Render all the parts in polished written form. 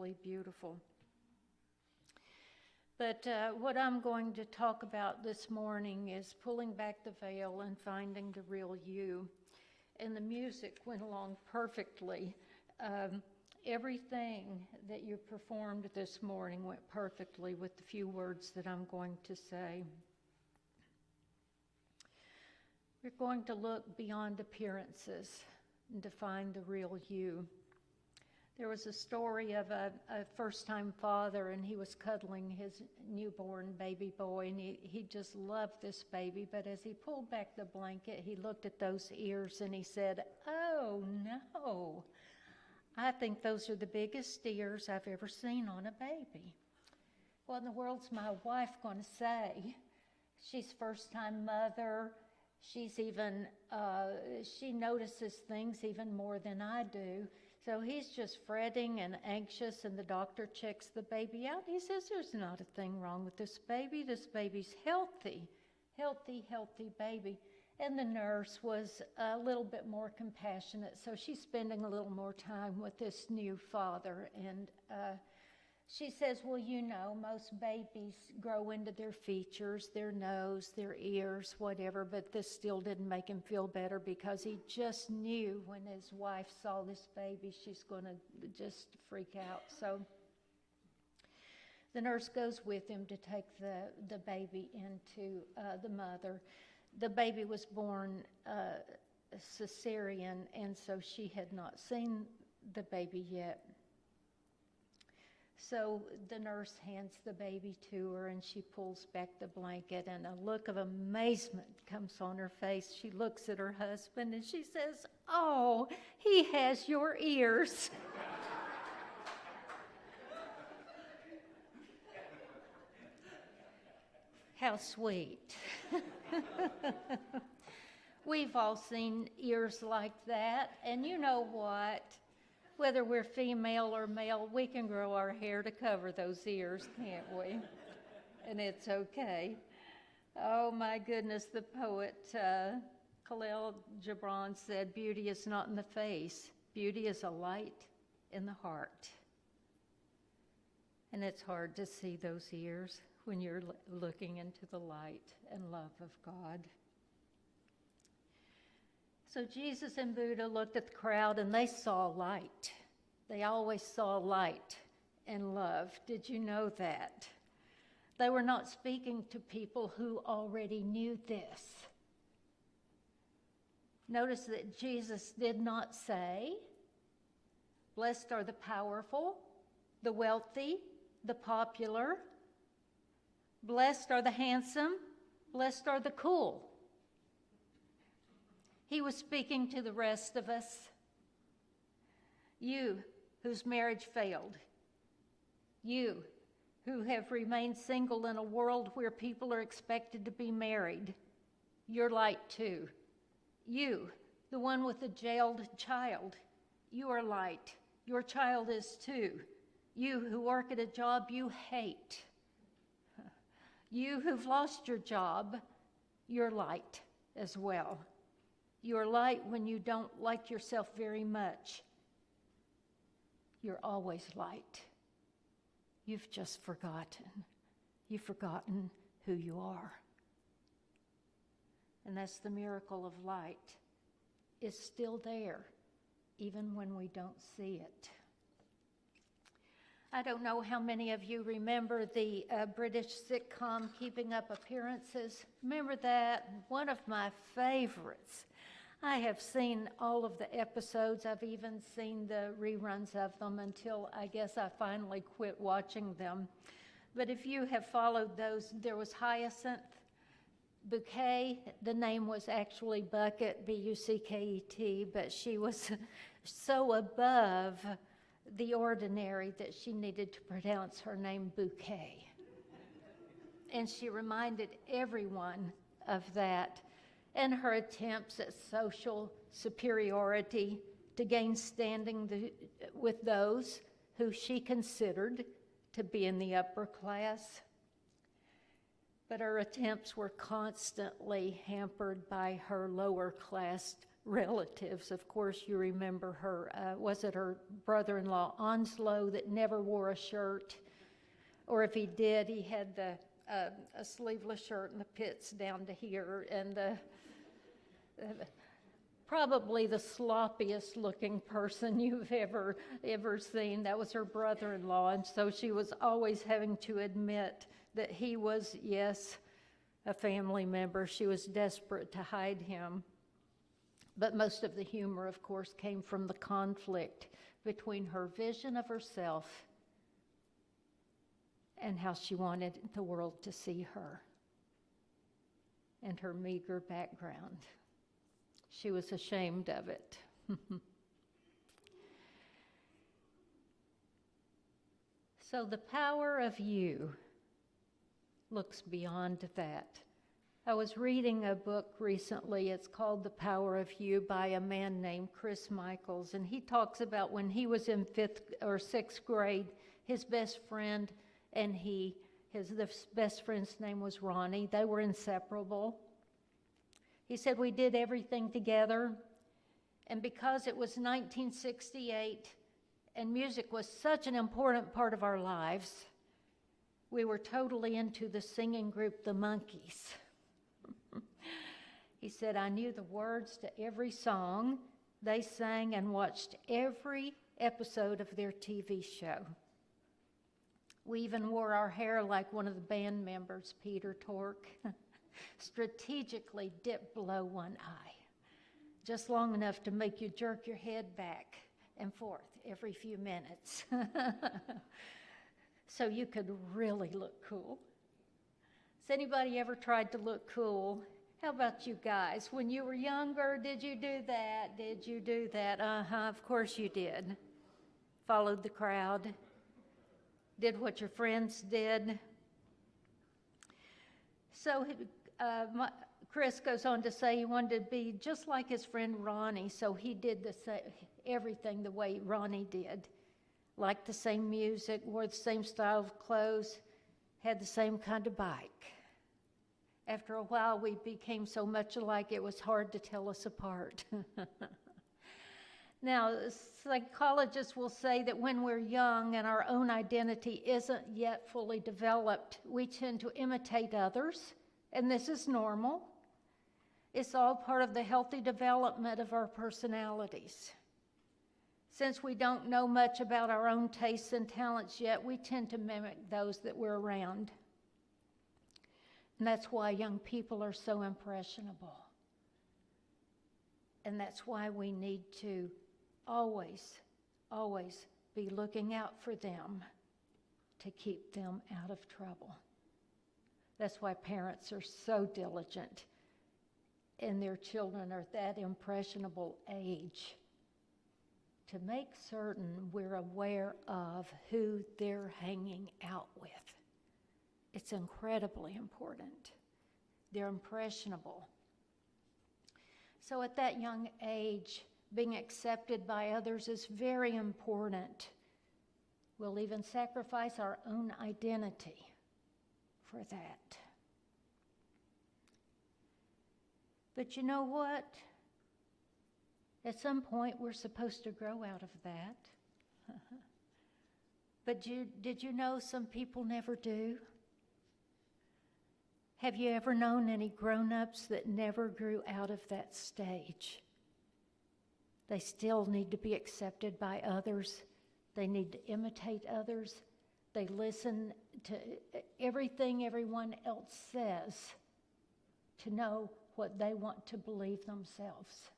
really beautiful. But what I'm going to talk about this morning is pulling back the veil and finding the real you. And the music went along perfectly. Everything that you performed this morning went perfectly with the few words that I'm going to say. We're going to look beyond appearances and to find the real you. There was a story of a first-time father, and he was cuddling his newborn baby boy, and he just loved this baby. But as he pulled back the blanket, he looked at those ears, and he said, "Oh, no, I think those are the biggest ears I've ever seen on a baby." What in the world's my wife going to say? She's first-time mother. She's even, she notices things even more than I do. So he's just fretting and anxious, and the doctor checks the baby out. He says, "There's not a thing wrong with this baby. This baby's healthy, healthy baby." And the nurse was a little bit more compassionate, so she's spending a little more time with this new father. And she says, "Well, you know, most babies grow into their features, their nose, their ears, whatever," but this still didn't make him feel better because he just knew when his wife saw this baby, she's going to just freak out. So the nurse goes with him to take the baby into the mother. The baby was born cesarean, and so she had not seen the baby yet. So the nurse hands the baby to her, and she pulls back the blanket, and a look of amazement comes on her face. She looks at her husband, and she says, "Oh, he has your ears." How sweet. We've all seen ears like that, and you know what? Whether we're female or male, we can grow our hair to cover those ears, can't we? And it's okay. Oh my goodness, the poet Khalil Gibran said, "Beauty is not in the face. Beauty is a light in the heart." And it's hard to see those ears when you're looking into the light and love of God. So Jesus and Buddha looked at the crowd, and they saw light. They always saw light and love. Did you know that? They were not speaking to people who already knew this. Notice that Jesus did not say, "Blessed are the powerful, the wealthy, the popular. Blessed are the handsome, blessed are the cool." He was speaking to the rest of us. You whose marriage failed. You who have remained single in a world where people are expected to be married. You're light too. You, the one with the jailed child. You are light. Your child is too. You who work at a job you hate. You who've lost your job, you're light as well. You're light when you don't like yourself very much. You're always light. You've just forgotten. You've forgotten who you are. And that's the miracle of light. It's still there, even when we don't see it. I don't know how many of you remember the British sitcom Keeping Up Appearances. Remember that? One of my favorites. I have seen all of the episodes. I've even seen the reruns of them until I guess I finally quit watching them. But if you have followed those, there was Hyacinth, Bouquet. The name was actually Bucket, B-U-C-K-E-T, but she was so above the ordinary that she needed to pronounce her name Bouquet. And she reminded everyone of that and her attempts at social superiority to gain standing with those who she considered to be in the upper class. But her attempts were constantly hampered by her lower class relatives. Of course, you remember her, was it her brother-in-law, Onslow, that never wore a shirt? Or if he did, he had a sleeveless shirt and the pits down to here, and probably the sloppiest looking person you've ever seen. That was her brother-in-law, and so she was always having to admit that he was, yes, a family member. She was desperate to hide him. But most of the humor, of course, came from the conflict between her vision of herself and how she wanted the world to see her, and her meager background. She was ashamed of it. So the power of you looks beyond that. I was reading a book recently. It's called The Power of You by a man named Chris Michaels, and he talks about when he was in 5th or 6th grade, his best friend and the best friend's name was Ronnie. They were inseparable. He said, we did everything together, and because it was 1968 and music was such an important part of our lives, we were totally into the singing group, the Monkees. He said, I knew the words to every song they sang and watched every episode of their TV show. We even wore our hair like one of the band members, Peter Tork, strategically dipped below one eye, just long enough to make you jerk your head back and forth every few minutes. So you could really look cool. Has anybody ever tried to look cool? How about you guys? When you were younger, did you do that? Did you do that? Of course you did. Followed the crowd. Did what your friends did. So Chris goes on to say he wanted to be just like his friend Ronnie, so he did everything the way Ronnie did. Liked the same music, wore the same style of clothes, had the same kind of bike. After a while, we became so much alike, it was hard to tell us apart. Now, psychologists will say that when we're young and our own identity isn't yet fully developed, we tend to imitate others, and this is normal. It's all part of the healthy development of our personalities. Since we don't know much about our own tastes and talents yet, we tend to mimic those that we're around. And that's why young people are so impressionable. And that's why we need to always be looking out for them to keep them out of trouble. That's why parents are so diligent and their children are at that impressionable age to make certain we're aware of who they're hanging out with. It's incredibly important. They're impressionable. So at that young age, being accepted by others is very important. We'll even sacrifice our own identity for that. But you know what? At some point, we're supposed to grow out of that. But did you know some people never do? Have you ever known any grown-ups that never grew out of that stage? They still need to be accepted by others. They need to imitate others. They listen to everything everyone else says to know what they want to believe themselves.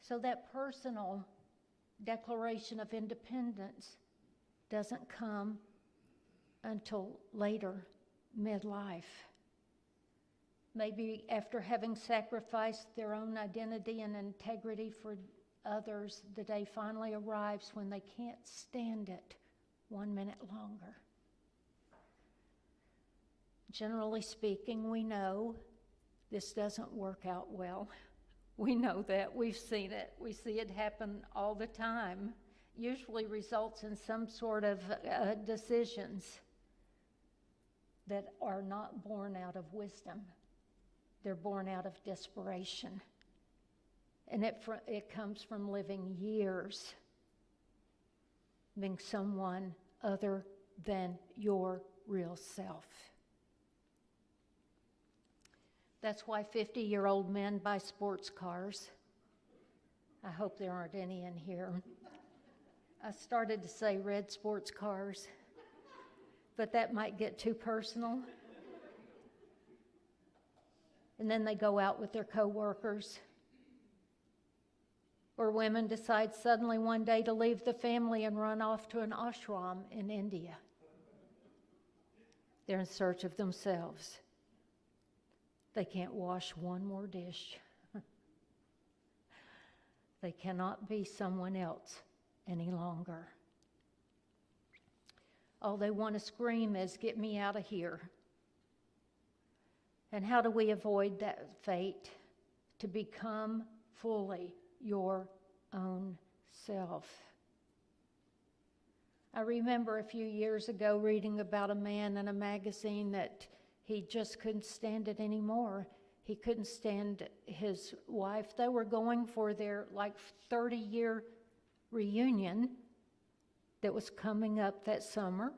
So that personal declaration of independence doesn't come until later, midlife. Maybe after having sacrificed their own identity and integrity for others, the day finally arrives when they can't stand it 1 minute longer. Generally speaking, we know this doesn't work out well. We know that. We've seen it. We see it happen all the time. Usually results in some sort of decisions that are not born out of wisdom They're born out of desperation. And it comes from living years being someone other than your real self. That's why 50-year-old men buy sports cars. I hope there aren't any in here. I started to say red sports cars, but that might get too personal. And then they go out with their coworkers. Or women decide suddenly one day to leave the family and run off to an ashram in India. They're in search of themselves. They can't wash one more dish. They cannot be someone else any longer. All they want to scream is, "Get me out of here." And how do we avoid that fate? To become fully your own self. I remember a few years ago reading about a man in a magazine that he just couldn't stand it anymore. He couldn't stand his wife. They were going for their 30-year reunion that was coming up that summer.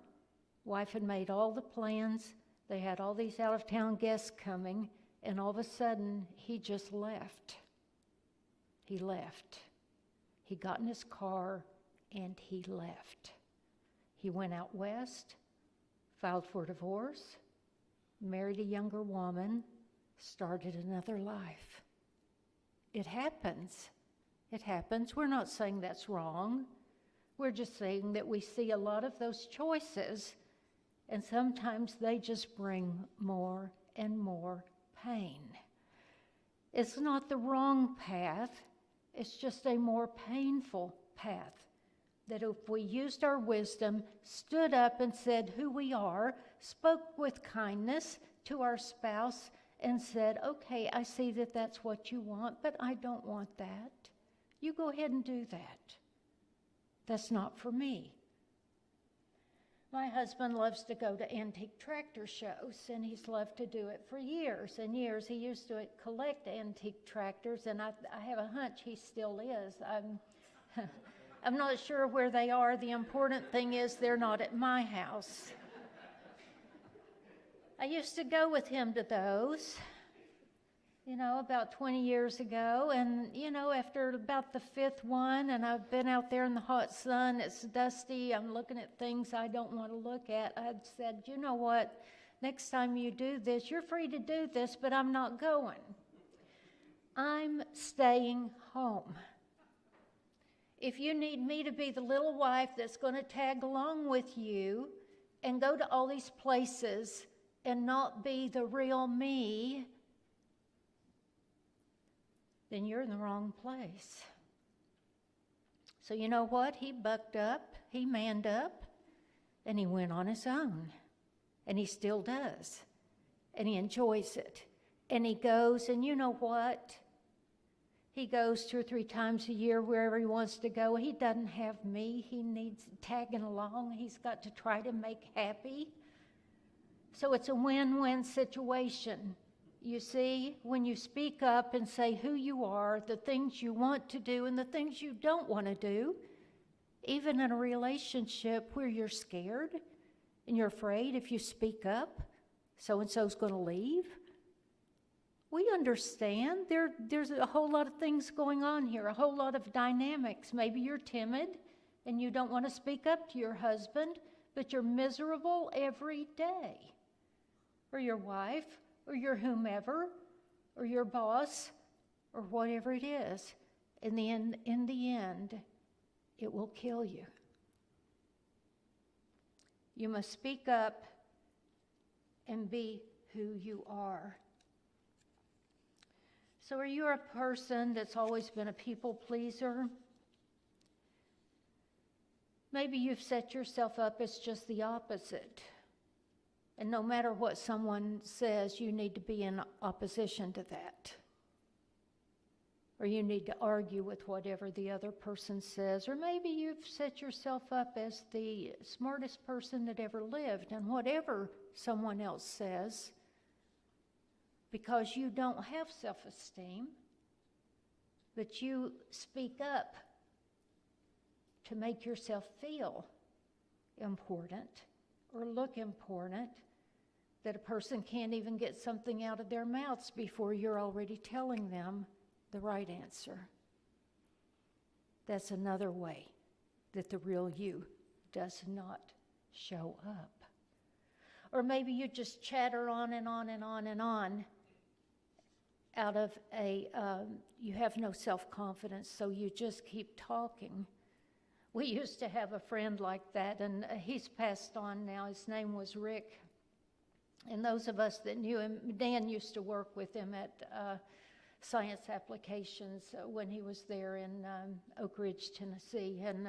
Wife had made all the plans. They had all these out-of-town guests coming, and all of a sudden, he just left. He left. He got in his car, and he left. He went out west, filed for divorce, married a younger woman, started another life. It happens. It happens. We're not saying that's wrong. We're just saying that we see a lot of those choices, and sometimes they just bring more and more pain. It's not the wrong path. It's just a more painful path. That if we used our wisdom, stood up and said who we are, spoke with kindness to our spouse, and said, "Okay, I see that that's what you want, but I don't want that. You go ahead and do that. That's not for me." My husband loves to go to antique tractor shows, and he's loved to do it for years and years. He used to collect antique tractors, and I have a hunch he still is. I'm not sure where they are. The important thing is they're not at my house. I used to go with him to those, about 20 years ago. And, after about the fifth one, and I've been out there in the hot sun, it's dusty, I'm looking at things I don't want to look at. I've said, "You know what? Next time you do this, you're free to do this, but I'm not going. I'm staying home. If you need me to be the little wife that's going to tag along with you and go to all these places and not be the real me, then you're in the wrong place." So you know what? He bucked up, he manned up, and he went on his own. And he still does. And he enjoys it. And he goes, and you know what? He goes 2 or 3 times a year wherever he wants to go. He doesn't have me. He needs tagging along. He's got to try to make happy. So it's a win-win situation. You see, when you speak up and say who you are, the things you want to do and the things you don't want to do, even in a relationship where you're scared and you're afraid if you speak up, so-and-so's going to leave. We understand there's a whole lot of things going on here, a whole lot of dynamics. Maybe you're timid and you don't want to speak up to your husband, but you're miserable every day. Or your wife, or your whomever, or your boss, or whatever it is. In the end, it will kill you. You must speak up and be who you are. So are you a person that's always been a people pleaser? Maybe you've set yourself up as just the opposite. And no matter what someone says, you need to be in opposition to that. Or you need to argue with whatever the other person says. Or maybe you've set yourself up as the smartest person that ever lived, and whatever someone else says, because you don't have self-esteem, but you speak up to make yourself feel important or look important, that a person can't even get something out of their mouths before you're already telling them the right answer. That's another way that the real you does not show up. Or maybe you just chatter on and on and on and on out of you have no self-confidence, so you just keep talking. We used to have a friend like that, and he's passed on now. His name was Rick. And those of us that knew him, Dan used to work with him at Science Applications when he was there in Oak Ridge, Tennessee. And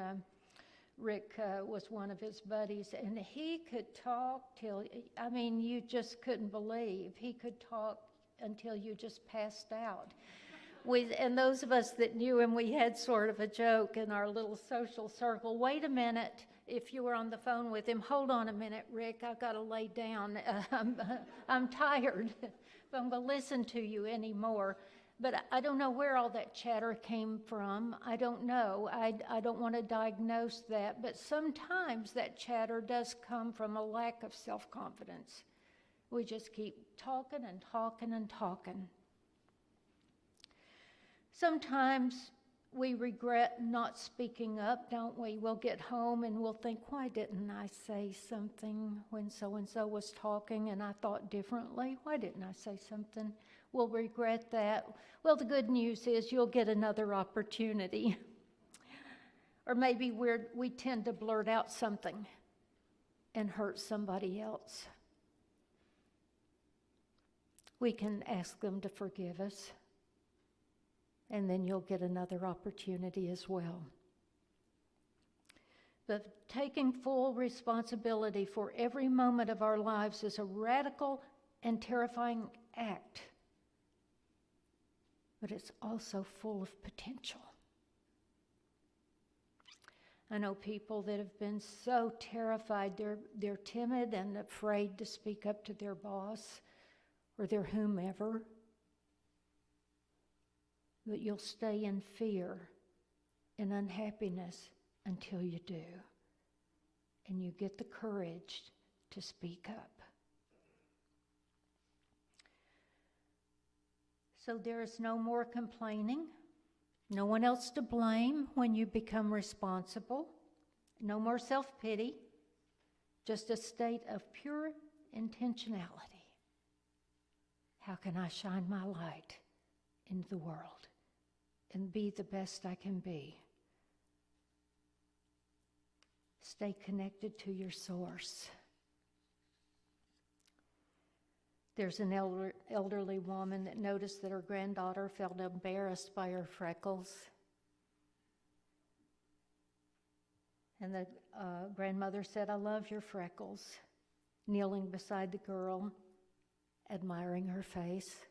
Rick was one of his buddies, and he could talk till, you just couldn't believe. He could talk until you just passed out. And those of us that knew him, we had sort of a joke in our little social circle. Wait a minute, if you were on the phone with him, hold on a minute, Rick, I've got to lay down. I'm tired. If I'm going to listen to you anymore. But I don't know where all that chatter came from. I don't know. I don't want to diagnose that. But sometimes that chatter does come from a lack of self-confidence. We just keep talking and talking and talking. Sometimes we regret not speaking up, don't we? We'll get home and we'll think, why didn't I say something when so-and-so was talking and I thought differently? Why didn't I say something? We'll regret that. Well, the good news is you'll get another opportunity. Or maybe we tend to blurt out something and hurt somebody else. We can ask them to forgive us, and then you'll get another opportunity as well. But taking full responsibility for every moment of our lives is a radical and terrifying act, but it's also full of potential. I know people that have been so terrified, they're timid and afraid to speak up to their boss or their whomever. But you'll stay in fear and unhappiness until you do. And you get the courage to speak up. So there is no more complaining, no one else to blame when you become responsible, no more self-pity, just a state of pure intentionality. How can I shine my light into the world and be the best I can be? Stay connected to your source. There's an elderly woman that noticed that her granddaughter felt embarrassed by her freckles. And the grandmother said, "I love your freckles," kneeling beside the girl, admiring her face.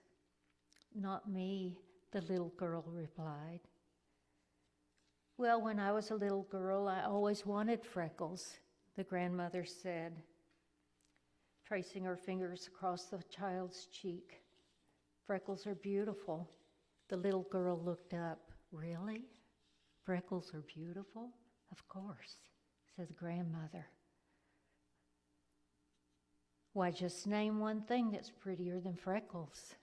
"Not me," the little girl replied. "Well, when I was a little girl, I always wanted freckles," the grandmother said, tracing her fingers across the child's cheek. "Freckles are beautiful." The little girl looked up. "Really? Freckles are beautiful?" "Of course," said the grandmother. "Why, just name one thing that's prettier than freckles."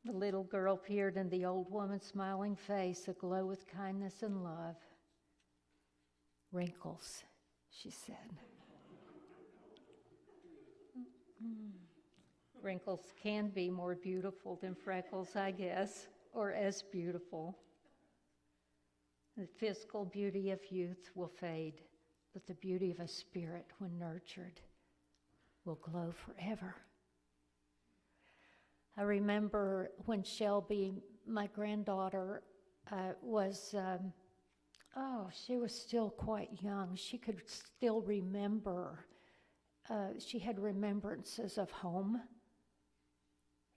The little girl peered in the old woman's smiling face, aglow with kindness and love. "Wrinkles," she said. Wrinkles can be more beautiful than freckles, I guess, or as beautiful. The physical beauty of youth will fade, but the beauty of a spirit, when nurtured, will glow forever. I remember when Shelby, my granddaughter, she was still quite young. She could still remember. She had remembrances of home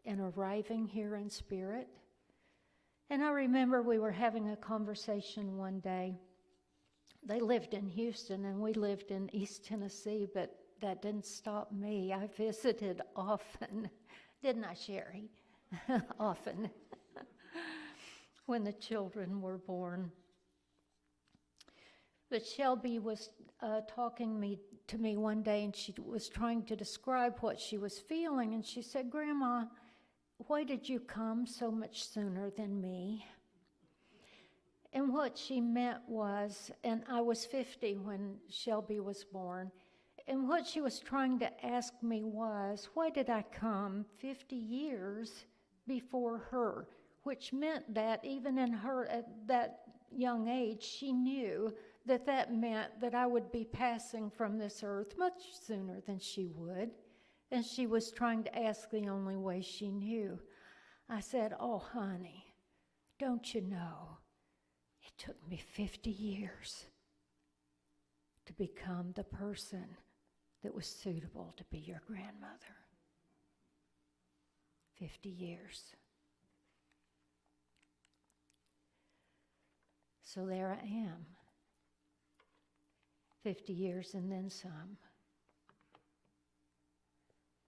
and arriving here in spirit. And I remember we were having a conversation one day. They lived in Houston and we lived in East Tennessee, but that didn't stop me. I visited often, didn't I, Sherry? Often, when the children were born. But Shelby was talking to me one day, and she was trying to describe what she was feeling, and she said, "Grandma, why did you come so much sooner than me?" And what she meant was, and I was 50 when Shelby was born, and what she was trying to ask me was, why did I come 50 years before her? Which meant that even in her, at that young age, she knew that that meant that I would be passing from this earth much sooner than she would. And she was trying to ask the only way she knew. I said, "Oh, honey, don't you know? It took me 50 years to become the person that was suitable to be your grandmother." 50 years. So there I am. 50 years and then some.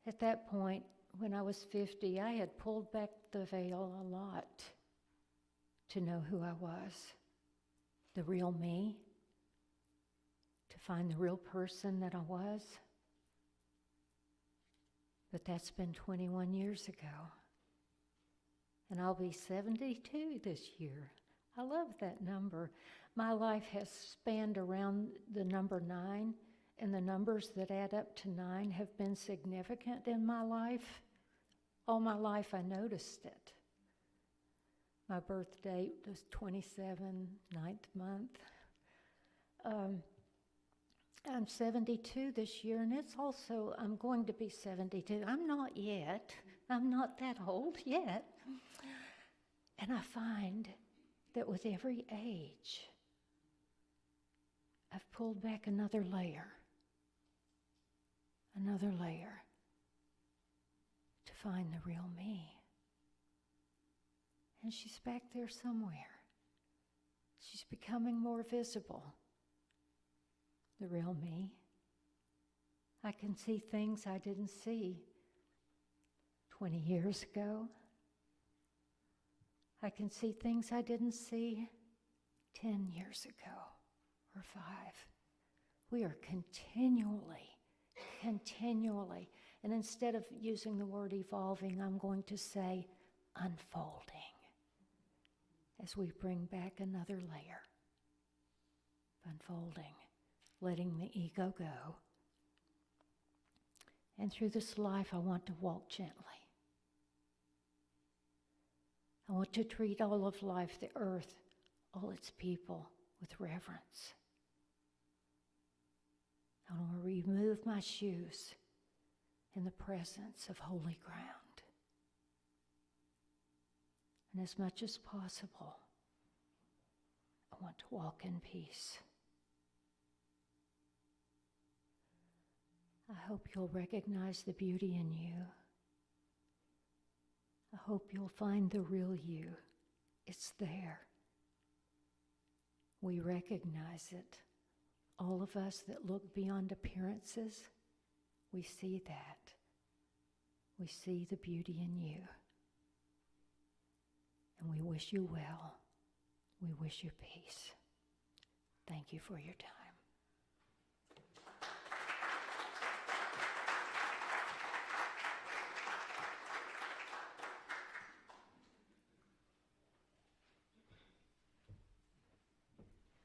At that point, when I was 50, I had pulled back the veil a lot to know who I was, the real me, to find the real person that I was. But that's been 21 years ago. And I'll be 72 this year. I love that number. My life has spanned around the number 9, and the numbers that add up to 9 have been significant in my life. All my life I noticed it. My birth date was 27, 9th month. I'm 72 this year, and it's also, I'm going to be 72. I'm not yet. I'm not that old yet. And I find that with every age, I've pulled back another layer to find the real me. And she's back there somewhere. She's becoming more visible, the real me. I can see things I didn't see 20 years ago. I can see things I didn't see 10 years ago or 5. We are continually, and instead of using the word evolving, I'm going to say unfolding as we bring back another layer. Unfolding, letting the ego go. And through this life, I want to walk gently. I want to treat all of life, the earth, all its people, with reverence. I want to remove my shoes in the presence of holy ground. And as much as possible, I want to walk in peace. I hope you'll recognize the beauty in you. I hope you'll find the real you. It's there. We recognize it. All of us that look beyond appearances, we see that. We see the beauty in you. And we wish you well. We wish you peace. Thank you for your time.